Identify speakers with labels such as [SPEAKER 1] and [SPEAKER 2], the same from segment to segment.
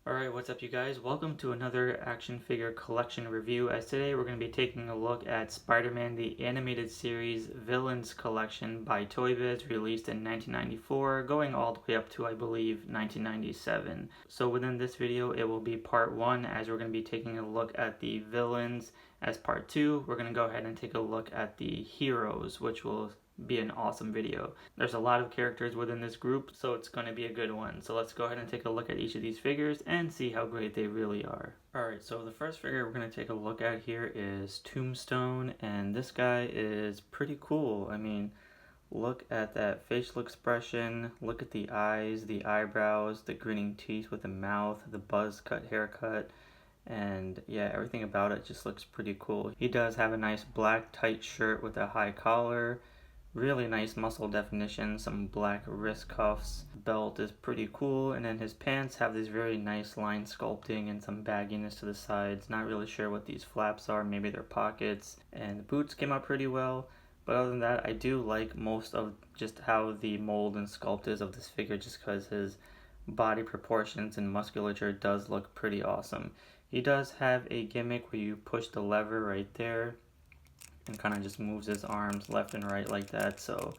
[SPEAKER 1] Alright, what's up you guys? Welcome to another action figure collection review, as today we're going to be taking a look at Spider-Man the Animated Series Villains Collection by Toybiz, released in 1994, going all the way up to, I believe, 1997. So within this video it will be part 1, as we're going to be taking a look at the villains. As part 2, we're going to go ahead and take a look at the heroes, which will be an awesome video. There's a lot of characters within this group, so it's going to be a good one. So let's go ahead and take a look at each of these figures and see how great they really are. Alright, so the first figure we're going to take a look at here is Tombstone, and this guy is pretty cool. I mean, look at that facial expression, look at the eyes, the eyebrows, the grinning teeth with the mouth, the buzz cut haircut, and yeah, everything about it just looks pretty cool. He does have a nice black tight shirt with a high collar. Really nice muscle definition, some black wrist cuffs. Belt is pretty cool, and then his pants have this very nice line sculpting and some bagginess to the sides. Not really sure what these flaps are, maybe they're pockets. And the boots came out pretty well, but other than that, I do like most of just how the mold and sculpt is of this figure, just because his body proportions and musculature does look pretty awesome. He does have a gimmick where you push the lever right there and kind of just moves his arms left and right like that. So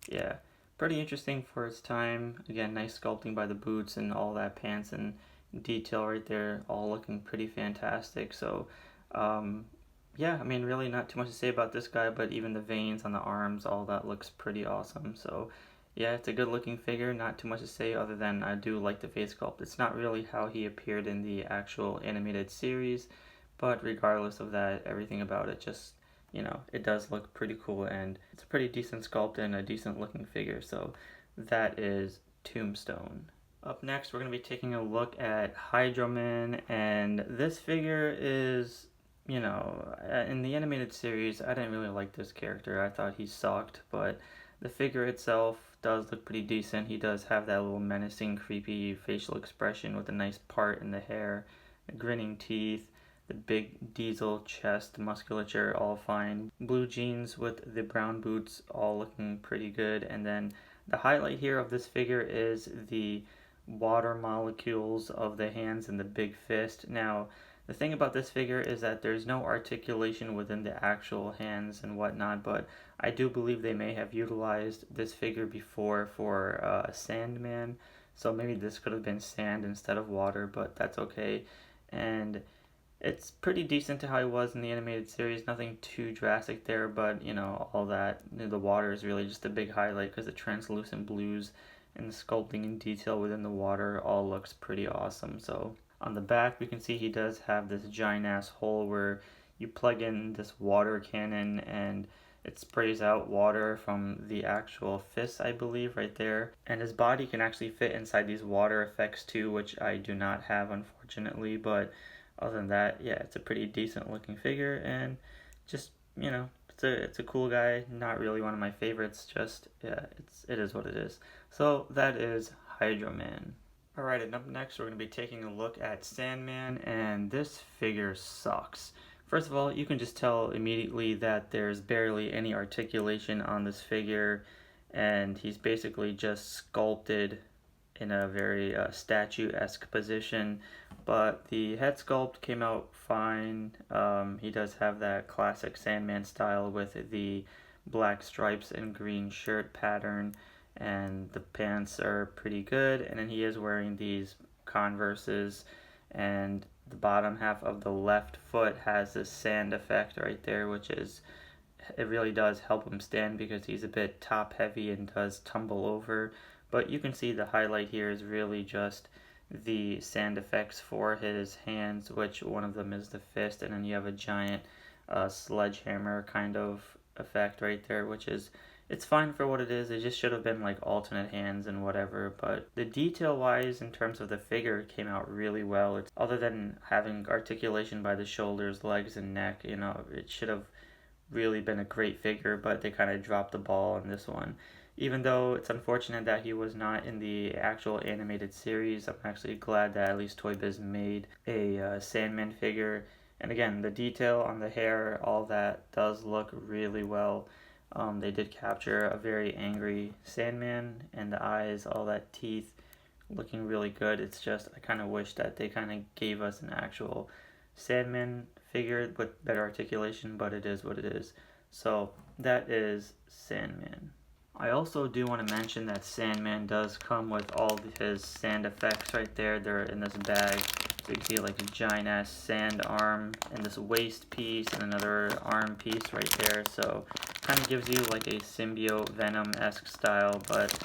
[SPEAKER 1] yeah, pretty interesting for its time. Again, nice sculpting by the boots and all that pants and detail right there, all looking pretty fantastic. So yeah, I mean, really not too much to say about this guy, but even the veins on the arms, all that looks pretty awesome. So yeah, it's a good looking figure. Not too much to say other than I do like the face sculpt. It's not really how he appeared in the actual animated series, but regardless of that, everything about it just, you know, it does look pretty cool, and it's a pretty decent sculpt and a decent looking figure. So that is Tombstone. Up next, we're going to be taking a look at Hydro Man, and this figure is, you know, in the animated series, I didn't really like this character. I thought he sucked, but the figure itself does look pretty decent. He does have that little menacing, creepy facial expression with a nice part in the hair, the grinning teeth, the big diesel chest, musculature, all fine. Blue jeans with the brown boots, all looking pretty good. And then the highlight here of this figure is the water molecules of the hands and the big fist. Now, the thing about this figure is that there's no articulation within the actual hands and whatnot, but I do believe they may have utilized this figure before for Sandman. So maybe this could have been sand instead of water, but that's okay. And it's pretty decent to how it was in the animated series. Nothing too drastic there, but you know, all that, the water is really just a big highlight because the translucent blues and the sculpting and detail within the water all looks pretty awesome. So on the back, we can see he does have this giant ass hole where you plug in this water cannon and it sprays out water from the actual fist, I believe, right there. And his body can actually fit inside these water effects too, which I do not have, unfortunately. But other than that, yeah, it's a pretty decent looking figure, and just, you know, it's a cool guy. Not really one of my favorites, just, yeah, it is what it is. So that is Hydro Man. Alright, and up next we're going to be taking a look at Sandman, and this figure sucks. First of all, you can just tell immediately that there's barely any articulation on this figure, and he's basically just sculpted in a very statue-esque position, but the head sculpt came out fine. He does have that classic Sandman style with the black stripes and green shirt pattern, and the pants are pretty good, and then he is wearing these Converses, and the bottom half of the left foot has this sand effect right there, which is, it really does help him stand because he's a bit top heavy and does tumble over. But you can see the highlight here is really just the sand effects for his hands, which one of them is the fist, and then you have a giant sledgehammer kind of effect right there, which is, it's fine for what it is. It just should have been like alternate hands and whatever, but the detail wise in terms of the figure came out really well. It's, other than having articulation by the shoulders, legs, and neck, you know, it should have really been a great figure, but they kind of dropped the ball on this one. Even though it's unfortunate that he was not in the actual animated series, I'm actually glad that at least Toybiz made a Sandman figure. And again, the detail on the hair, all that does look really well. They did capture a very angry Sandman, and the eyes, all that teeth, looking really good. It's just I kind of wish that they kind of gave us an actual Sandman figure with better articulation, but it is what it is. So that is Sandman. I also do want to mention that Sandman does come with all of his sand effects right there. They're in this bag. So you can see like a giant ass sand arm and this waist piece and another arm piece right there. So kind of gives you like a symbiote Venom-esque style, but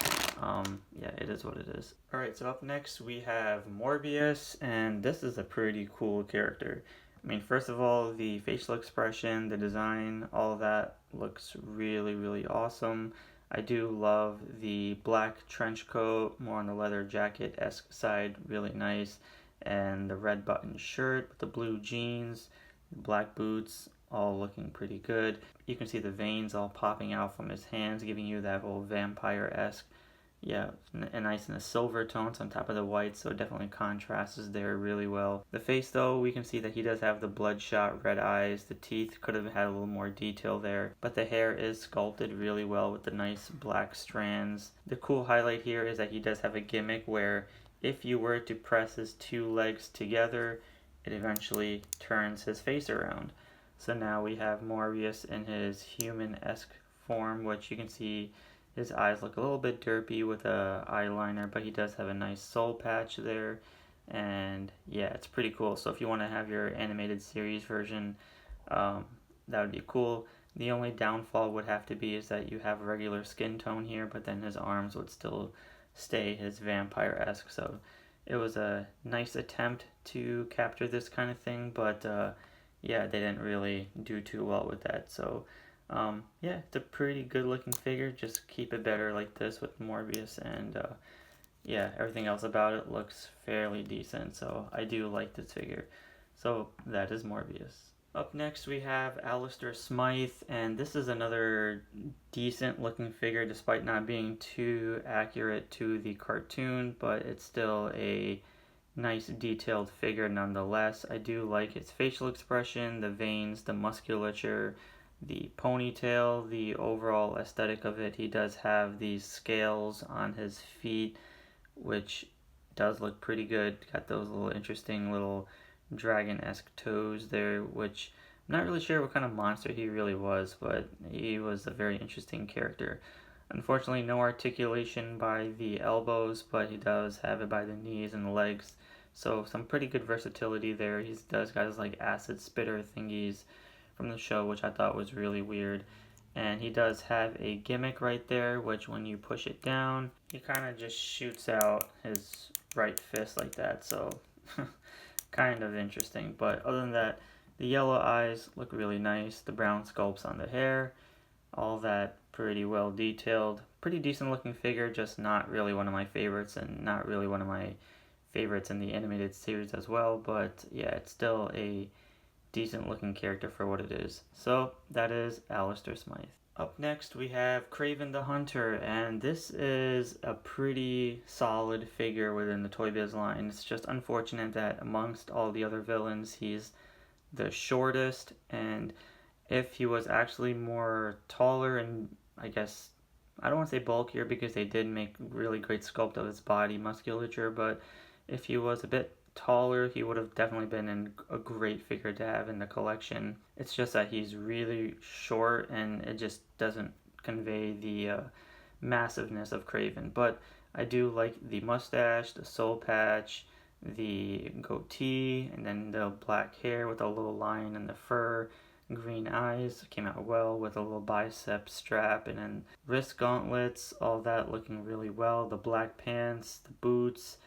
[SPEAKER 1] yeah, it is what it is. Alright, so up next we have Morbius, and this is a pretty cool character. I mean, first of all, the facial expression, the design, all of that looks really, really awesome. I do love the black trench coat, more on the leather jacket-esque side, really nice. And the red button shirt with the blue jeans, black boots, all looking pretty good. You can see the veins all popping out from his hands, giving you that whole vampire-esque, yeah, and nice in the silver tones on top of the white, so it definitely contrasts there really well. The face, though, we can see that he does have the bloodshot red eyes. The teeth could have had a little more detail there, but the hair is sculpted really well with the nice black strands. The cool highlight here is that he does have a gimmick where if you were to press his two legs together, it eventually turns his face around. So now we have Morbius in his human-esque form, which you can see his eyes look a little bit derpy with a eyeliner, but he does have a nice soul patch there. And yeah, it's pretty cool. So if you want to have your animated series version, that would be cool. The only downfall would have to be is that you have a regular skin tone here, but then his arms would still stay his vampire-esque. So it was a nice attempt to capture this kind of thing, but yeah, they didn't really do too well with that. So yeah, it's a pretty good looking figure. Just keep it better like this with Morbius, and yeah, everything else about it looks fairly decent. So I do like this figure. So that is Morbius. Up next we have Alistair Smythe, and this is another decent looking figure despite not being too accurate to the cartoon, but it's still a nice detailed figure nonetheless. I do like its facial expression, the veins, the musculature, the ponytail, the overall aesthetic of it. He does have these scales on his feet, which does look pretty good. Got those little interesting little dragon-esque toes there, which I'm not really sure what kind of monster he really was, but he was a very interesting character. Unfortunately, no articulation by the elbows, but he does have it by the knees and the legs. So some pretty good versatility there. He does got his like acid spitter thingies from the show, which I thought was really weird. And he does have a gimmick right there, which when you push it down, he kind of just shoots out his right fist like that. So kind of interesting. But other than that, the yellow eyes look really nice. The brown sculpts on the hair, all that pretty well detailed. Pretty decent looking figure, just not really one of my favorites, and not really one of my favorites in the animated series as well. But yeah, it's still a decent looking character for what it is. So that is Alistair Smythe. Up next we have Kraven the Hunter, and this is a pretty solid figure within the Toybiz line. It's just unfortunate that amongst all the other villains he's the shortest, and if he was actually more taller and I guess I don't want to say bulkier because they did make really great sculpt of his body musculature, but if he was a bit taller, he would have definitely been a great figure to have in the collection. It's just that he's really short and it just doesn't convey the massiveness of Kraven. But I do like the mustache, the soul patch, the goatee, and then the black hair with a little line in the fur. Green eyes came out well with a little bicep strap, and then wrist gauntlets, all that looking really well. The black pants, the boots,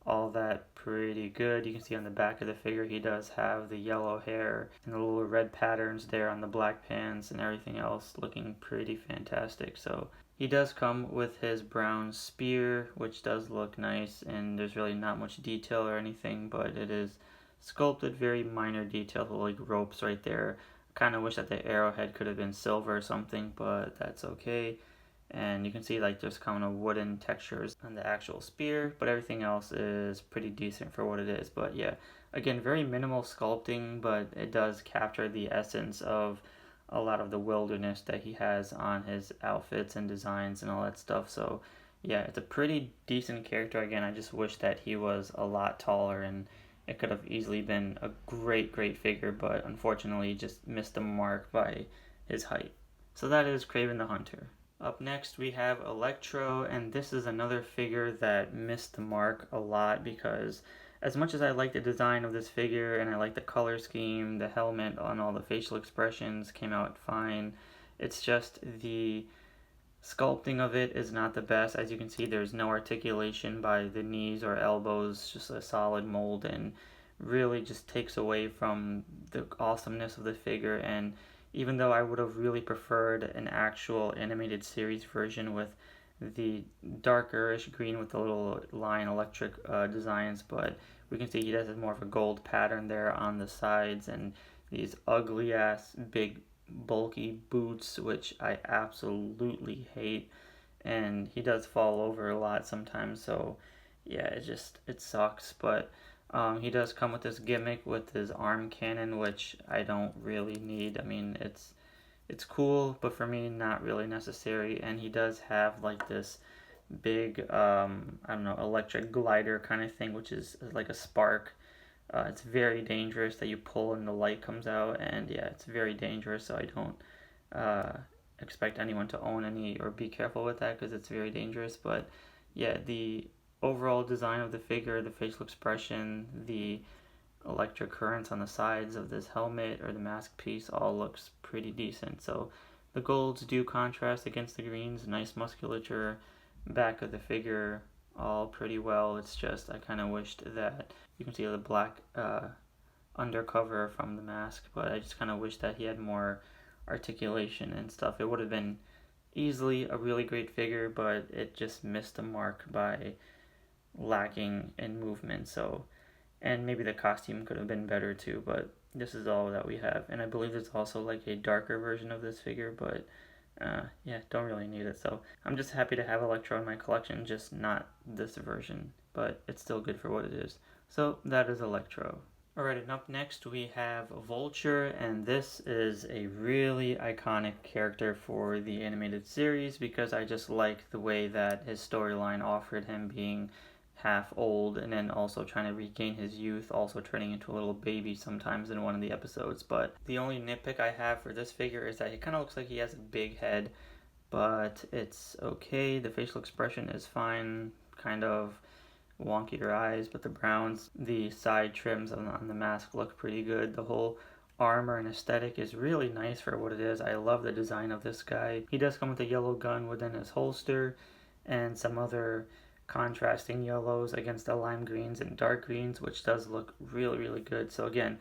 [SPEAKER 1] all that pretty good. You can see on the back of the figure he does have the yellow hair and the little red patterns there on the black pants, and everything else looking pretty fantastic. So he does come with his brown spear, which does look nice, and there's really not much detail or anything, but it is sculpted, very minor detail, like ropes right there. I kind of wish that the arrowhead could have been silver or something, but that's okay. And you can see like there's kind of wooden textures on the actual spear, but everything else is pretty decent for what it is. But yeah, again, very minimal sculpting, but it does capture the essence of a lot of the wilderness that he has on his outfits and designs and all that stuff. So yeah, it's a pretty decent character. Again, I just wish that he was a lot taller, and it could have easily been a great figure, but unfortunately just missed the mark by his height. So that is Kraven the Hunter. Up next we have Electro, and this is another figure that missed the mark a lot because as much as I like the design of this figure and I like the color scheme, the helmet and all the facial expressions came out fine, it's just the sculpting of it is not the best. As you can see, there's no articulation by the knees or elbows, just a solid mold, and really just takes away from the awesomeness of the figure. And even though I would have really preferred an actual animated series version with the darkerish green with the little line electric designs, but we can see he does more of a gold pattern there on the sides and these ugly ass big bulky boots, which I absolutely hate, and he does fall over a lot sometimes, so yeah, it sucks. But he does come with this gimmick with his arm cannon, which I don't really need. I mean, it's cool, but for me, not really necessary. And he does have like this big I don't know, electric glider kind of thing, which is like a spark. It's very dangerous that you pull and the light comes out, and yeah, it's very dangerous. So I don't expect anyone to own any or be careful with that because it's very dangerous. But yeah, the overall design of the figure, the facial expression, the electric currents on the sides of this helmet or the mask piece all looks pretty decent. So the golds do contrast against the greens, nice musculature, back of the figure all pretty well. It's just I kind of wished that you can see the black undercover from the mask, but I just kind of wish that he had more articulation and stuff. It would have been easily a really great figure, but it just missed the mark by lacking in movement. So, and maybe the costume could have been better too, but this is all that we have. And I believe there's also like a darker version of this figure, but yeah, don't really need it. So I'm just happy to have Electro in my collection, just not this version, but it's still good for what it is. So that is Electro. Alright, and up next we have Vulture, and this is a really iconic character for the animated series because I just like the way that his storyline offered him being half old and then also trying to regain his youth, also turning into a little baby sometimes in one of the episodes. But the only nitpick I have for this figure is that he kind of looks like he has a big head, but it's okay. The facial expression is fine, kind of wonkier eyes, but the browns, the side trims on the mask look pretty good. The whole armor and aesthetic is really nice for what it is. I love the design of this guy. He does come with a yellow gun within his holster and some other contrasting yellows against the lime greens and dark greens, which does look really good. So again,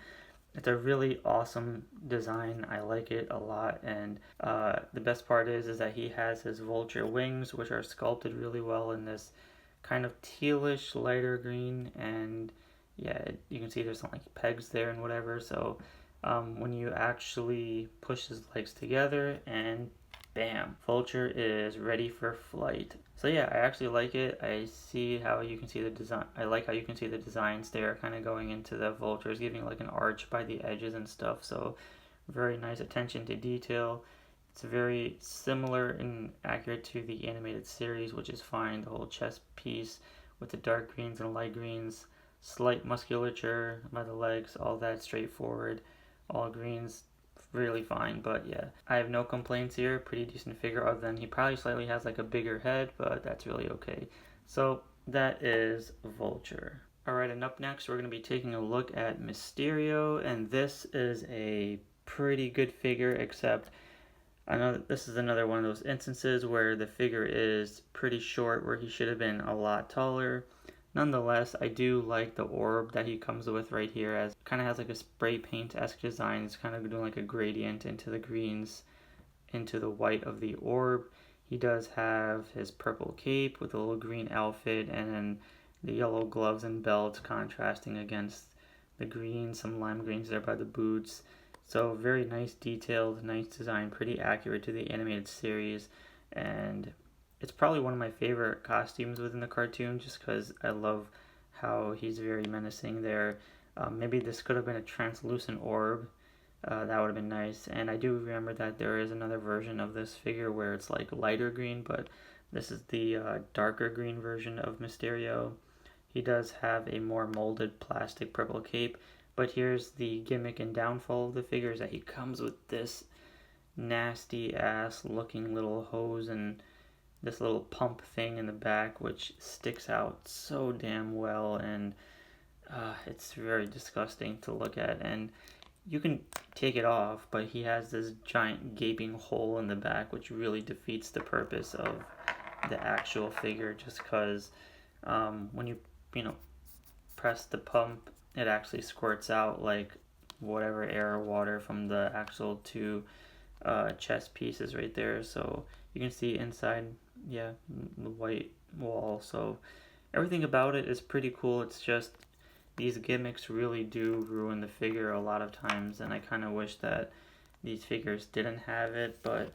[SPEAKER 1] it's a really awesome design. I like it a lot, and the best part is that he has his vulture wings, which are sculpted really well in this kind of tealish lighter green, and yeah, you can see there's some like pegs there and whatever. So when you actually push his legs together, and bam, Vulture is ready for flight. So yeah, I actually like it. I see how you can see the design. I like how you can see the designs there kind of going into the vultures, giving like an arch by the edges and stuff. So very nice attention to detail. It's very similar and accurate to the animated series, which is fine. The whole chest piece with the dark greens and light greens, slight musculature by the legs, all that straightforward. All greens, really fine. But yeah, I have no complaints here. Pretty decent figure, other than he probably slightly has like a bigger head, but that's really okay. So that is Vulture. Alright, and up next we're going to be taking a look at Mysterio, and this is a pretty good figure, except I know this is another one of those instances where the figure is pretty short, where he should have been a lot taller. Nonetheless, I do like the orb that he comes with right here, as kind of has like a spray paint-esque design. It's kind of doing like a gradient into the greens, into the white of the orb. He does have his purple cape with a little green outfit, and then the yellow gloves and belt contrasting against the green, some lime greens there by the boots. So very nice detailed, nice design, pretty accurate to the animated series, and it's probably one of my favorite costumes within the cartoon just because I love how he's very menacing there. Maybe this could have been a translucent orb. That would have been nice. And I do remember that there is another version of this figure where it's like lighter green, but This is the darker green version of Mysterio. He does have a more molded plastic purple cape, but here's the gimmick and downfall of the figure is that he comes with this nasty ass looking little hose and this little pump thing in the back which sticks out so damn well, and it's very disgusting to look at. And you can take it off, but he has this giant gaping hole in the back which really defeats the purpose of the actual figure, just because when you press the pump, it actually squirts out like whatever air or water from the actual two chest pieces right there. So you can see inside, yeah, the white wall. So everything about it is pretty cool. It's just these gimmicks really do ruin the figure a lot of times, and I kind of wish that these figures didn't have it, but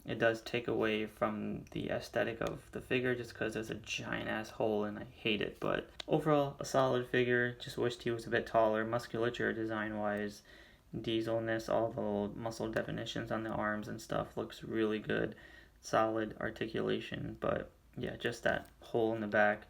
[SPEAKER 1] it does take away from the aesthetic of the figure just because there's a giant ass hole and I hate it. But overall, a solid figure. Just wished he was a bit taller. Musculature design wise, dieselness, all the muscle definitions on the arms and stuff looks really good. Solid articulation, but yeah, just that hole in the back.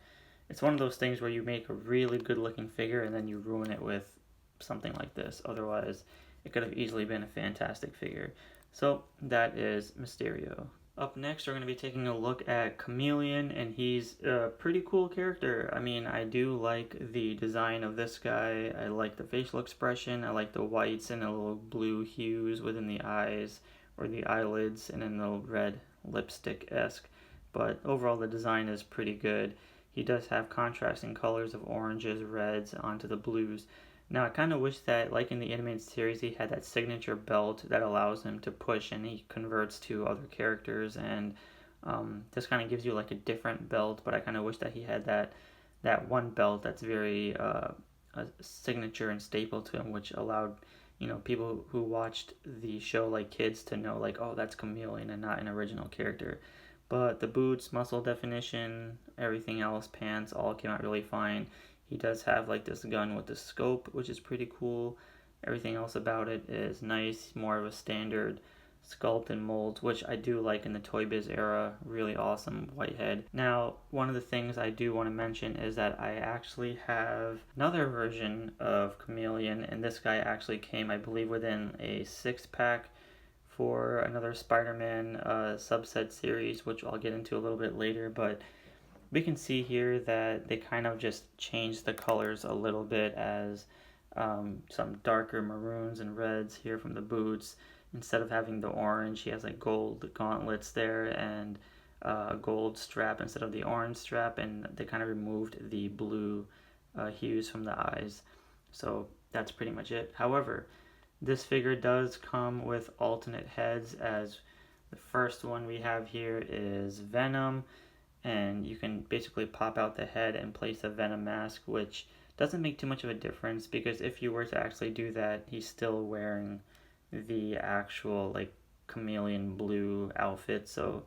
[SPEAKER 1] It's one of those things where you make a really good looking figure and then you ruin it with something like this. Otherwise, it could have easily been a fantastic figure. So that is Mysterio. Up next, we're going to be taking a look at Chameleon, and he's a pretty cool character. I mean, I do like the design of this guy. I like the facial expression. I like the whites and the little blue hues within the eyes or the eyelids, and then the red lipstick-esque. But overall, the design is pretty good. He does have contrasting colors of oranges, reds onto the blues. Now, I kind of wish that, like in the animated series, he had that signature belt that allows him to push and he converts to other characters, and this kind of gives you like a different belt, but I kind of wish that he had that one belt that's very a signature and staple to him, which allowed people who watched the show like kids to know like, oh, that's Chameleon and not an original character. But the boots, muscle definition, everything else, pants, all came out really fine. He does have like this gun with the scope, which is pretty cool. Everything else about it is nice, more of a standard sculpt and mold, which I do like in the Toybiz era. Really awesome white head. Now, one of the things I do want to mention is that I actually have another version of Chameleon, and this guy actually came, I believe, within a 6-pack for another Spider-Man subset series, which I'll get into a little bit later. But we can see here that they kind of just changed the colors a little bit, as some darker maroons and reds here from the boots. Instead of having the orange, he has like gold gauntlets there and a gold strap instead of the orange strap, and they kind of removed the blue hues from the eyes. So that's pretty much it. However, this figure does come with alternate heads, as the first one we have here is Venom, and you can basically pop out the head and place a Venom mask, which doesn't make too much of a difference, because if you were to actually do that, he's still wearing the actual like chameleon blue outfit, so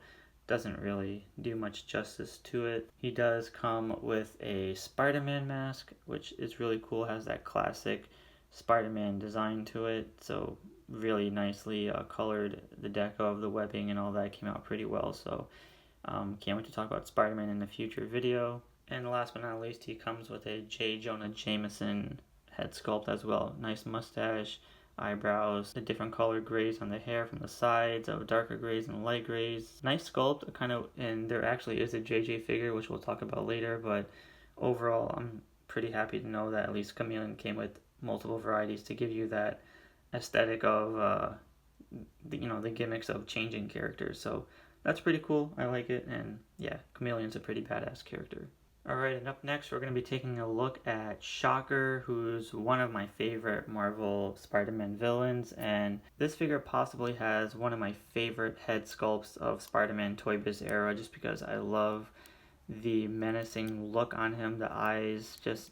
[SPEAKER 1] doesn't really do much justice to it. He does come with a Spider-Man mask, which is really cool, has that classic Spider-Man design to it, so really nicely colored. The deco of the webbing and all that came out pretty well, so can't wait to talk about Spider-Man in a future video. And last but not least, he comes with a J. Jonah Jameson head sculpt as well. Nice mustache, eyebrows, the different colored grays on the hair from the sides, of darker grays and light grays. Nice sculpt, and there actually is a JJ figure, which we'll talk about later, but overall, I'm pretty happy to know that at least Chameleon came with multiple varieties to give you that aesthetic of the gimmicks of changing characters. So that's pretty cool. I like it, and yeah, Chameleon's a pretty badass character. Alright, and up next we're going to be taking a look at Shocker, who's one of my favorite Marvel Spider-Man villains, and this figure possibly has one of my favorite head sculpts of Spider-Man Toybiz era, just because I love the menacing look on him, the eyes, this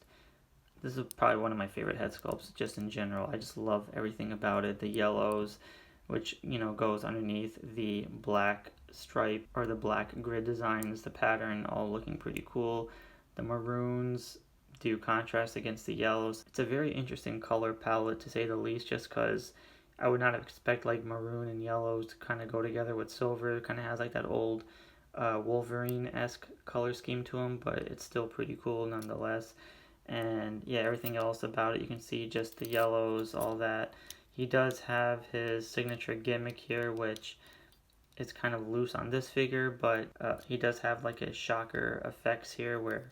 [SPEAKER 1] is probably one of my favorite head sculpts just in general. I just love everything about it. The yellows, which goes underneath the black stripe or the black grid designs, the pattern all looking pretty cool. The maroons do contrast against the yellows. It's a very interesting color palette, to say the least, just because I would not expect like maroon and yellows to kind of go together with silver. It kind of has like that old Wolverine-esque color scheme to him, but it's still pretty cool nonetheless. And yeah, everything else about it, you can see just the yellows, all that. He does have his signature gimmick here, which is kind of loose on this figure, but he does have like a shocker effects here where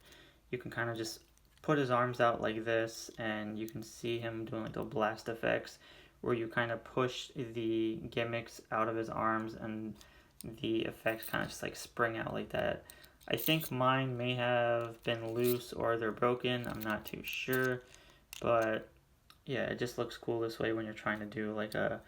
[SPEAKER 1] you can kind of just put his arms out like this, and you can see him doing like the blast effects where you kind of push the gimmicks out of his arms and the effects kind of just like spring out like that. I think mine may have been loose or they're broken, I'm not too sure, but yeah, it just looks cool this way when you're trying to do like a,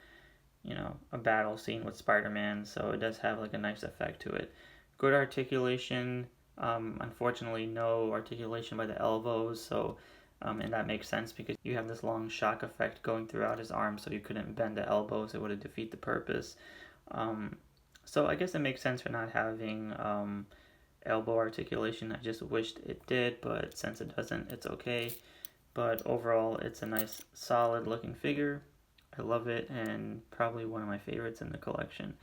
[SPEAKER 1] you know, a battle scene with Spider-Man, so it does have like a nice effect to it. Good articulation, unfortunately no articulation by the elbows, so and that makes sense because you have this long shock effect going throughout his arm, so you couldn't bend the elbows, it would have defeated the purpose. So I guess it makes sense for not having elbow articulation. I just wished it did, but since it doesn't, it's okay. But overall, it's a nice, solid looking figure. I love it, and probably one of my favorites in the collection.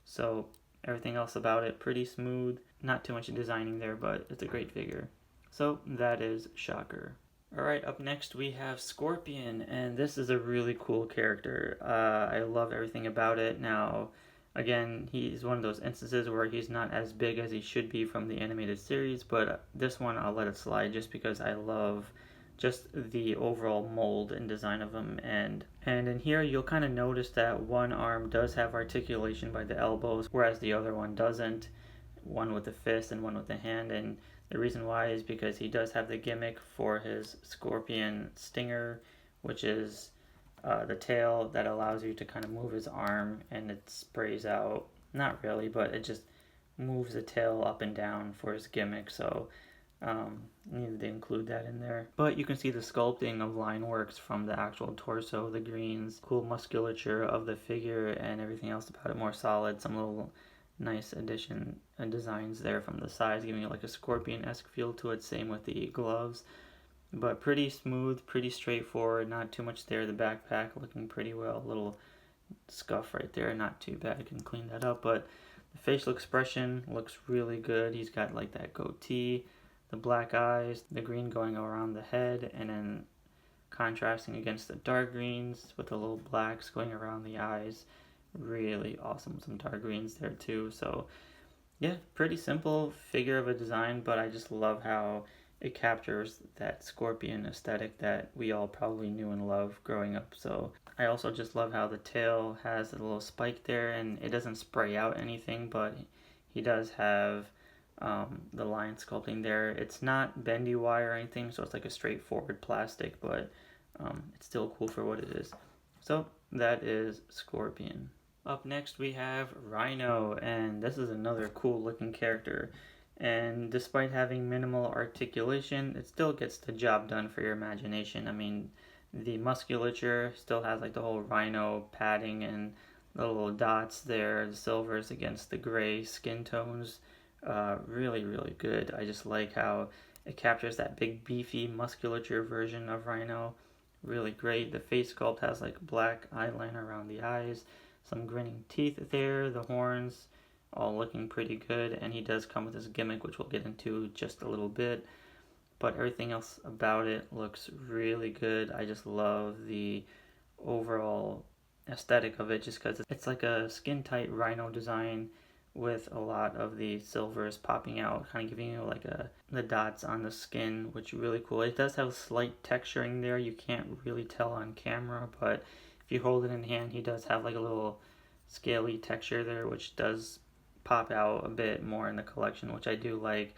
[SPEAKER 1] So everything else about it, pretty smooth. Not too much designing there, but it's a great figure. So that is Shocker. Alright, up next we have Scorpion, and this is a really cool character. I love everything about it. Now, again, he's one of those instances where he's not as big as he should be from the animated series, but this one I'll let it slide just because I love just the overall mold and design of him. And in here you'll kind of notice that one arm does have articulation by the elbows, whereas the other one doesn't. One with the fist and one with the hand, and the reason why is because he does have the gimmick for his scorpion stinger, which is the tail that allows you to kind of move his arm, and it sprays out, not really, but it just moves the tail up and down for his gimmick, so needed to include that in there. But you can see the sculpting of line works from the actual torso, the greens, cool musculature of the figure, and everything else about it more solid. Some little nice addition and designs there from the sides, giving it like a scorpion-esque feel to it. Same with the gloves, but pretty smooth, pretty straightforward, not too much there. The backpack looking pretty well, a little scuff right there, not too bad, I can clean that up. But the facial expression looks really good. He's got like that goatee, the black eyes, the green going around the head, and then contrasting against the dark greens with the little blacks going around the eyes. Really awesome. Some dark greens there too. So yeah, pretty simple figure of a design, but I just love how it captures that scorpion aesthetic that we all probably knew and loved growing up. So I also just love how the tail has a little spike there, and it doesn't spray out anything, but he does have the line sculpting there. It's not bendy wire or anything, so it's like a straightforward plastic, but it's still cool for what it is. So that is Scorpion. Up next we have Rhino, and this is another cool looking character, and despite having minimal articulation, it still gets the job done for your imagination. I mean, the musculature still has like the whole Rhino padding and the little dots there, the silvers against the gray skin tones. Really, really good. I just like how it captures that big beefy musculature version of Rhino. Really great. The face sculpt has like black eyeliner around the eyes, some grinning teeth there, the horns, all looking pretty good, and he does come with his gimmick, which we'll get into just a little bit, but everything else about it looks really good. I just love the overall aesthetic of it, just because it's like a skin-tight Rhino design with a lot of the silvers popping out, kind of giving you like the dots on the skin, which is really cool. It does have slight texturing there, you can't really tell on camera, but if you hold it in hand, he does have like a little scaly texture there, which does pop out a bit more in the collection, which I do like.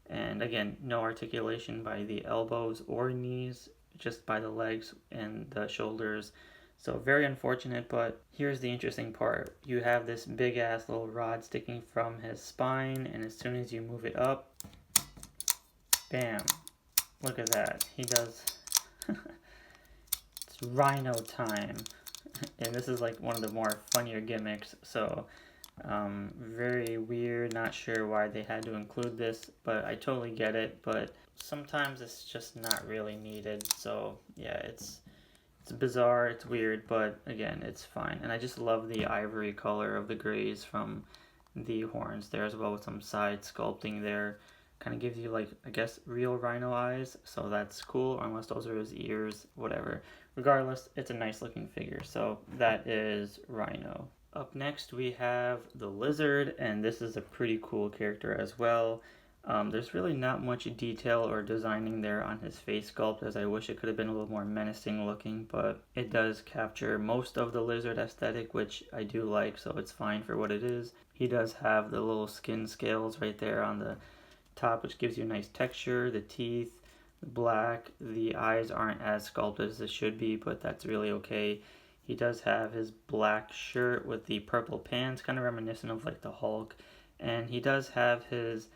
[SPEAKER 1] And again, no articulation by the elbows or knees, just by the legs and the shoulders. So very unfortunate, but here's the interesting part. You have this big ass little rod sticking from his spine, and as soon as you move it up, bam, look at that. He does, it's Rhino time. And this is like one of the more funnier gimmicks, so very weird, not sure why they had to include this, but I totally get it. But sometimes it's just not really needed, so yeah, it's bizarre, it's weird, but again, it's fine. And I just love the ivory color of the grays from the horns there as well with some side sculpting there. Kind of gives you, like, I guess, real Rhino eyes, so that's cool, unless those are his ears, whatever. Regardless, it's a nice looking figure, so that is Rhino. Up next we have the Lizard, and this is a pretty cool character as well. There's really not much detail or designing there on his face sculpt, as I wish it could have been a little more menacing looking, but it does capture most of the Lizard aesthetic, which I do like, so it's fine for what it is. He does have the little skin scales right there on the top, which gives you a nice texture. The teeth, the black, the eyes aren't as sculpted as they should be, but that's really okay. He does have his black shirt with the purple pants, kind of reminiscent of like the Hulk, and he does have his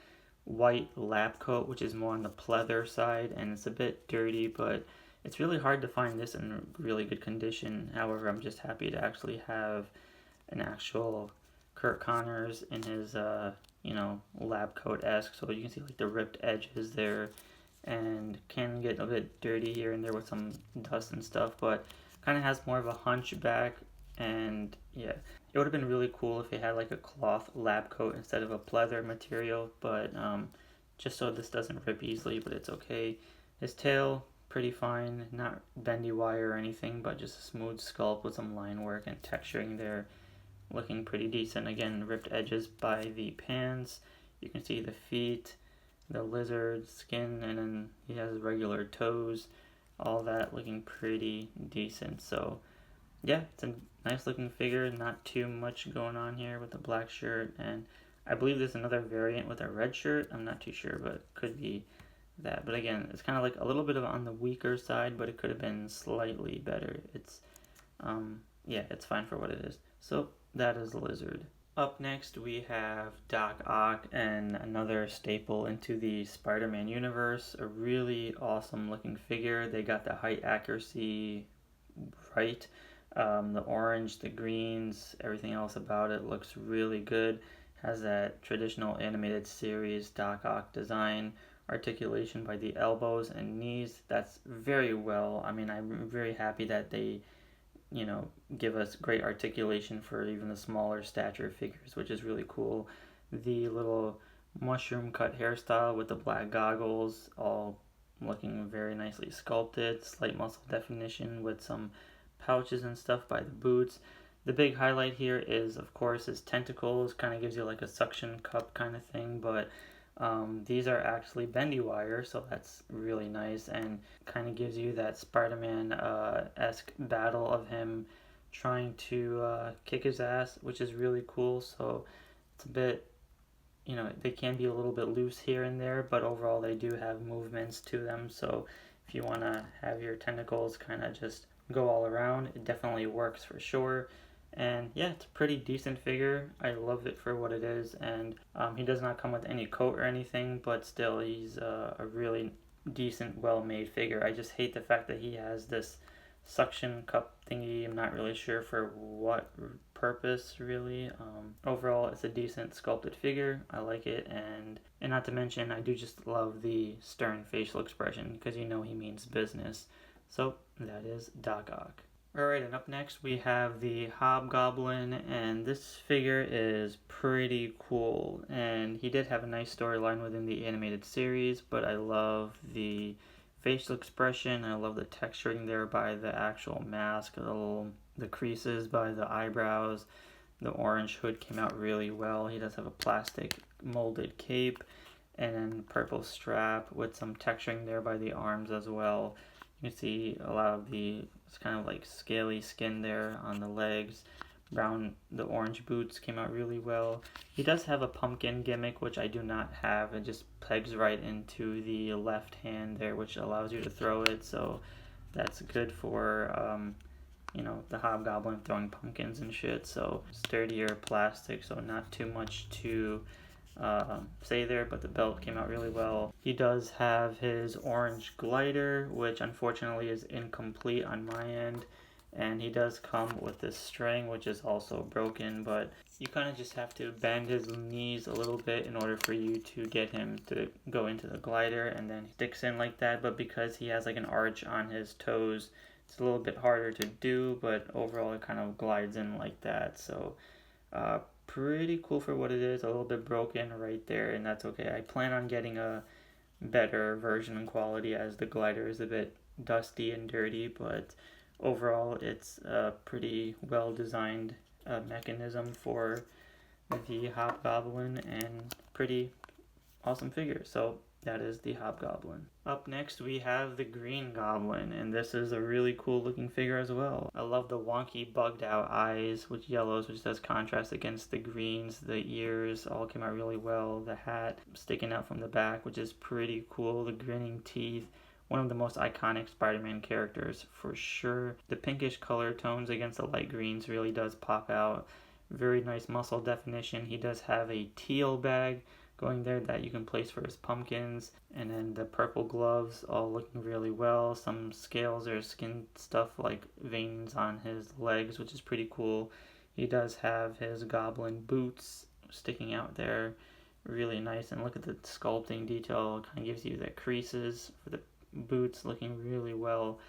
[SPEAKER 1] white lab coat, which is more on the pleather side, and it's a bit dirty, but it's really hard to find this in really good condition. However, I'm just happy to actually have an actual Curt Connors in his lab coat-esque, so you can see like the ripped edges there, and can get a bit dirty here and there with some dust and stuff, but kind of has more of a hunchback. And yeah, it would have been really cool if it had like a cloth lab coat instead of a pleather material, but just so this doesn't rip easily, but it's okay. His tail, pretty fine, not bendy wire or anything, but just a smooth sculpt with some line work and texturing there, looking pretty decent. Again, ripped edges by the pants. You can see the feet, the lizard skin, and then he has regular toes, all that looking pretty decent. So yeah, it's a nice looking figure, not too much going on here with the black shirt, and I believe there's another variant with a red shirt. I'm not too sure, but could be that. But again, it's kind of like a little bit of on the weaker side, but it could have been slightly better. It's it's fine for what it is. So that is the Lizard. Up next we have Doc Ock, and another staple into the Spider-Man universe. A really awesome looking figure. They got the height accuracy right. The orange, the greens, everything else about it looks really good. Has that traditional animated series Doc Ock design. Articulation by the elbows and knees. That's very well. I mean, I'm very happy that they give us great articulation for even the smaller stature figures, which is really cool. The little mushroom cut hairstyle with the black goggles, all looking very nicely sculpted. Slight muscle definition with some pouches and stuff by the boots. The big highlight here is, of course, his tentacles. Kind of gives you like a suction cup kind of thing, but these are actually bendy wire, so that's really nice, and kind of gives you that Spider-Man-esque battle of him trying to kick his ass, which is really cool. So it's a bit, they can be a little bit loose here and there, but overall they do have movements to them. So if you want to have your tentacles kind of just go all around, it definitely works for sure. And yeah, it's a pretty decent figure. I love it for what it is, and he does not come with any coat or anything, but still he's a really decent, well-made figure. I just hate the fact that he has this suction cup thingy. I'm not really sure for what purpose, really. Overall, it's a decent sculpted figure. I like it, and not to mention, I do just love the stern facial expression, because he means business. So that is Doc Ock. Alright, and up next we have the Hobgoblin, and this figure is pretty cool, and he did have a nice storyline within the animated series, but I love the facial expression. I love the texturing there by the actual mask, the creases by the eyebrows. The orange hood came out really well. He does have a plastic molded cape, and then purple strap with some texturing there by the arms as well. You can see a lot of it's kind of like scaly skin there on the legs. The orange boots came out really well. He does have a pumpkin gimmick, which I do not have. It just pegs right into the left hand there, which allows you to throw it. So that's good for, the Hobgoblin throwing pumpkins and shit. So sturdier plastic, so not too much to say there, but the belt came out really well. He does have his orange glider, which unfortunately is incomplete on my end, and he does come with this string, which is also broken, but you kind of just have to bend his knees a little bit in order for you to get him to go into the glider, and then he sticks in like that. But because he has like an arch on his toes, it's a little bit harder to do, but overall it kind of glides in like that. So pretty cool for what it is. A little bit broken right there, and that's okay. I plan on getting a better version and quality as the glider is a bit dusty and dirty, but overall it's a pretty well designed mechanism for the Hobgoblin and pretty awesome figure. So that is the Hobgoblin. Up next we have the Green Goblin, and this is a really cool looking figure as well. I love the wonky bugged out eyes with yellows, which does contrast against the greens. The ears all came out really well. The hat sticking out from the back, which is pretty cool. The grinning teeth. One of the most iconic Spider-Man characters for sure. The pinkish color tones against the light greens really does pop out. Very nice muscle definition. He does have a teal bag going there that you can place for his pumpkins, and then the purple gloves all looking really well. Some scales or skin stuff like veins on his legs, which is pretty cool. He does have his goblin boots sticking out there, really nice. And look at the sculpting detail, kind of gives you the creases for the boots, looking really well.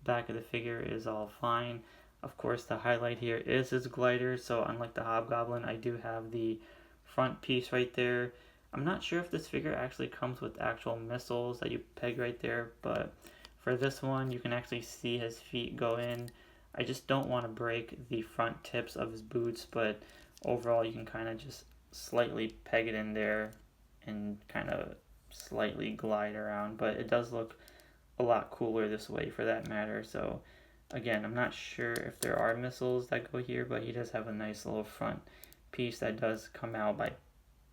[SPEAKER 1] Back of the figure is all fine. Of course, the highlight here is his glider, so unlike the Hobgoblin, I do have the front piece right there. I'm not sure if this figure actually comes with actual missiles that you peg right there, but for this one, you can actually see his feet go in. I just don't want to break the front tips of his boots, but overall, you can kind of just slightly peg it in there and kind of slightly glide around, but it does look a lot cooler this way for that matter. So again, I'm not sure if there are missiles that go here, but he does have a nice little front piece that does come out by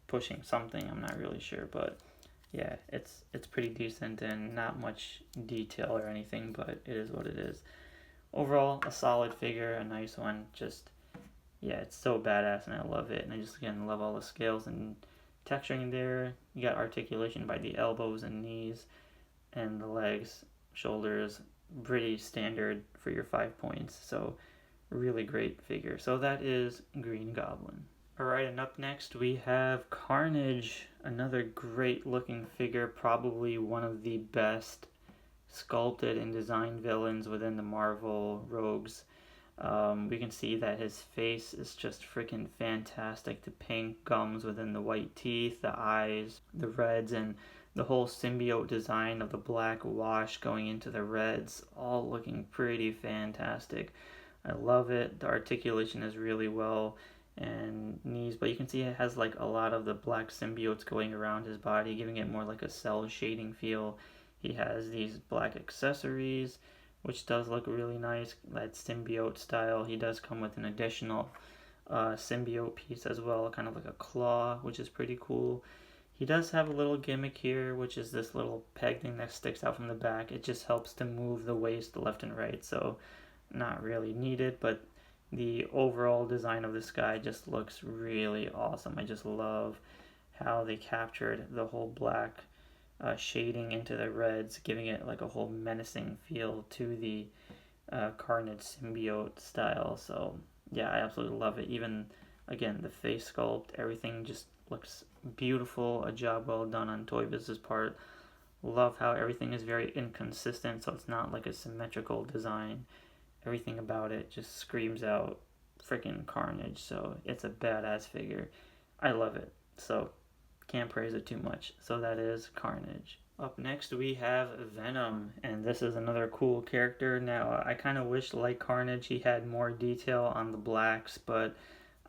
[SPEAKER 1] pushing something. I'm not really sure, but yeah, it's pretty decent and not much detail or anything, but it is what it is. Overall, a solid figure, a nice one. Just, yeah, it's so badass and I love it. And I just, again, love all the scales and texturing there. You got articulation by the elbows and knees and the legs, shoulders, pretty standard for your 5 points. So really great figure. So that is Green Goblin. Alright, and up next we have Carnage, another great looking figure, probably one of the best sculpted and designed villains within the Marvel rogues. We can see that his face is just freaking fantastic. The pink gums within the white teeth, the eyes, the reds, and the whole symbiote design of the black wash going into the reds, all looking pretty fantastic. I love it. The articulation is really well and knees, but you can see it has like a lot of the black symbiotes going around his body, giving it more like a cell shading feel. He has these black accessories, which does look really nice, that symbiote style. He does come with an additional symbiote piece as well, kind of like a claw, which is pretty cool. He does have a little gimmick here, which is this little peg thing that sticks out from the back. It just helps to move the waist left and right, so not really needed, but the overall design of this guy just looks really awesome. I just love how they captured the whole black shading into the reds, giving it like a whole menacing feel to the Carnage symbiote style. So yeah, I absolutely love it. Even again, the face sculpt, everything just looks beautiful. A job well done on Toybiz's part. Love how everything is very inconsistent, so it's not like a symmetrical design. Everything about it just screams out freaking Carnage, so it's a badass figure. I love it, so can't praise it too much. So that is Carnage. Up next we have Venom, and this is another cool character. Now, I kind of wish, like Carnage, he had more detail on the blacks, but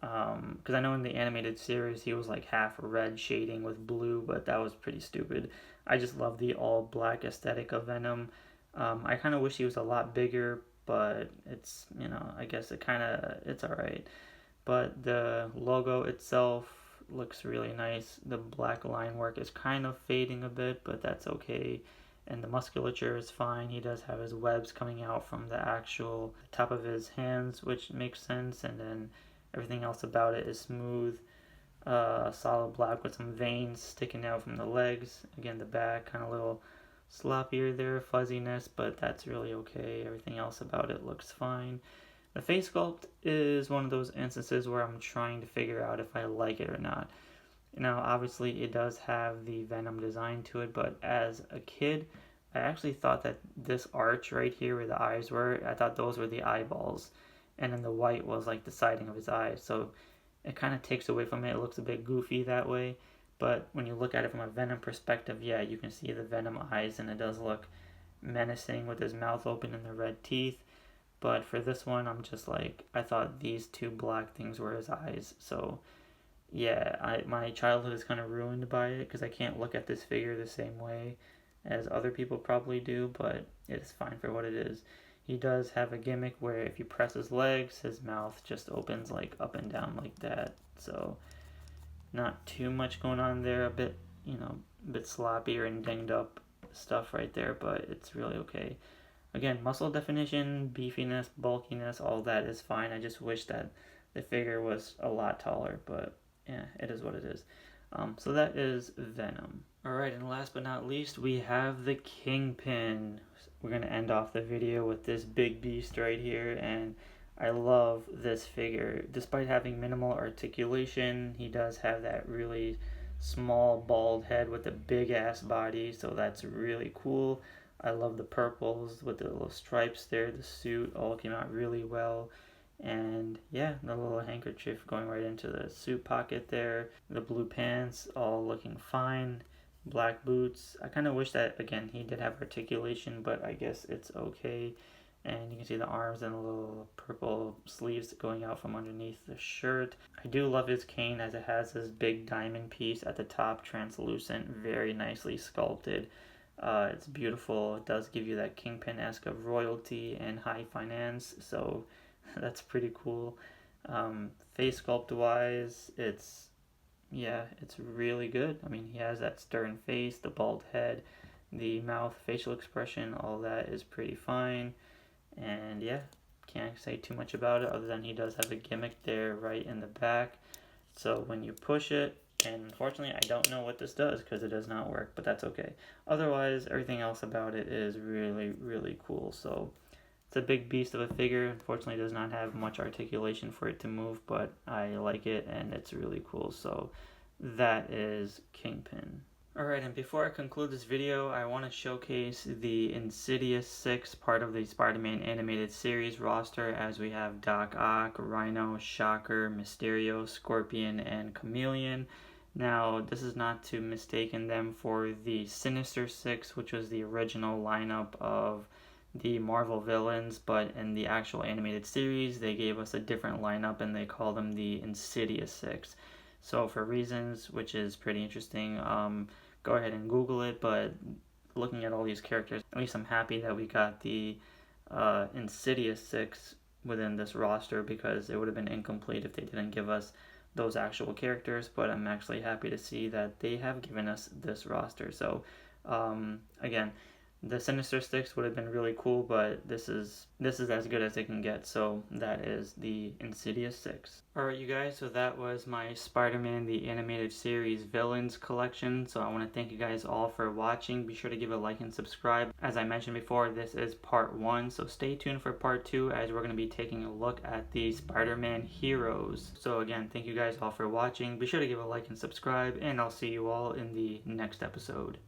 [SPEAKER 1] because I know in the animated series he was like half red shading with blue, but that was pretty stupid. I just love the all black aesthetic of Venom. I kind of wish he was a lot bigger, but it's, you know, I guess it's alright. But the logo itself looks really nice. The black line work is kind of fading a bit, but that's okay. And the musculature is fine. He does have his webs coming out from the actual top of his hands, which makes sense. And then everything else about it is smooth, solid black with some veins sticking out from the legs. Again, the back kind of little sloppier there, fuzziness, but that's really okay. Everything else about it looks fine. The face sculpt is one of those instances where I'm trying to figure out if I like it or not. Now, obviously, it does have the Venom design to it, but as a kid, I actually thought that this arch right here where the eyes were, I thought those were the eyeballs, and then the white was like the siding of his eyes. So it kind of takes away from it. It looks a bit goofy that way. But when you look at it from a Venom perspective, yeah, you can see the Venom eyes, and it does look menacing with his mouth open and the red teeth. But for this one, I'm just like, I thought these two black things were his eyes. So yeah, my childhood is kind of ruined by it because I can't look at this figure the same way as other people probably do, but it's fine for what it is. He does have a gimmick where if you press his legs, his mouth just opens like up and down like that. So not too much going on there. A bit, a bit sloppier and dinged up stuff right there, but it's really okay. Again, muscle definition, beefiness, bulkiness, all that is fine. I just wish that the figure was a lot taller, but yeah, it is what it is. So that is Venom. Alright, and last but not least, we have the Kingpin. We're going to end off the video with this big beast right here, and I love this figure. Despite having minimal articulation, he does have that really small bald head with a big ass body, so that's really cool. I love the purples with the little stripes there. The suit all came out really well. And yeah, the little handkerchief going right into the suit pocket there. The blue pants all looking fine. Black boots. I kind of wish that, again, he did have articulation, but I guess it's okay. And you can see the arms and the little purple sleeves going out from underneath the shirt. I do love his cane as it has this big diamond piece at the top, translucent, very nicely sculpted. It's beautiful. It does give you that Kingpin-esque of royalty and high finance, so that's pretty cool. Face sculpt wise, it's really good. I mean, he has that stern face, the bald head, the mouth, facial expression, all that is pretty fine. And yeah, can't say too much about it other than he does have a gimmick there right in the back. So when you push it, and unfortunately I don't know what this does because it does not work, but that's okay. Otherwise, everything else about it is really, really cool. So it's a big beast of a figure. Unfortunately, it does not have much articulation for it to move, but I like it and it's really cool. So that is Kingpin. Alright, and before I conclude this video, I want to showcase the Insidious 6 part of the Spider-Man animated series roster, as we have Doc Ock, Rhino, Shocker, Mysterio, Scorpion, and Chameleon. Now, this is not to mistaken them for the Sinister Six, which was the original lineup of the Marvel villains, but in the actual animated series, they gave us a different lineup and they call them the Insidious Six. So for reasons which is pretty interesting, go ahead and Google it, but looking at all these characters, at least I'm happy that we got the Insidious 6 within this roster, because it would have been incomplete if they didn't give us those actual characters, but I'm actually happy to see that they have given us this roster. So again, the Sinister Six would have been really cool, but this is as good as it can get. So that is the Insidious 6. Alright, you guys, so that was my Spider-Man the Animated Series Villains collection. So I want to thank you guys all for watching. Be sure to give a like and subscribe. As I mentioned before, this is part 1, so stay tuned for part 2 as we're going to be taking a look at the Spider-Man heroes. So again, thank you guys all for watching. Be sure to give a like and subscribe, and I'll see you all in the next episode.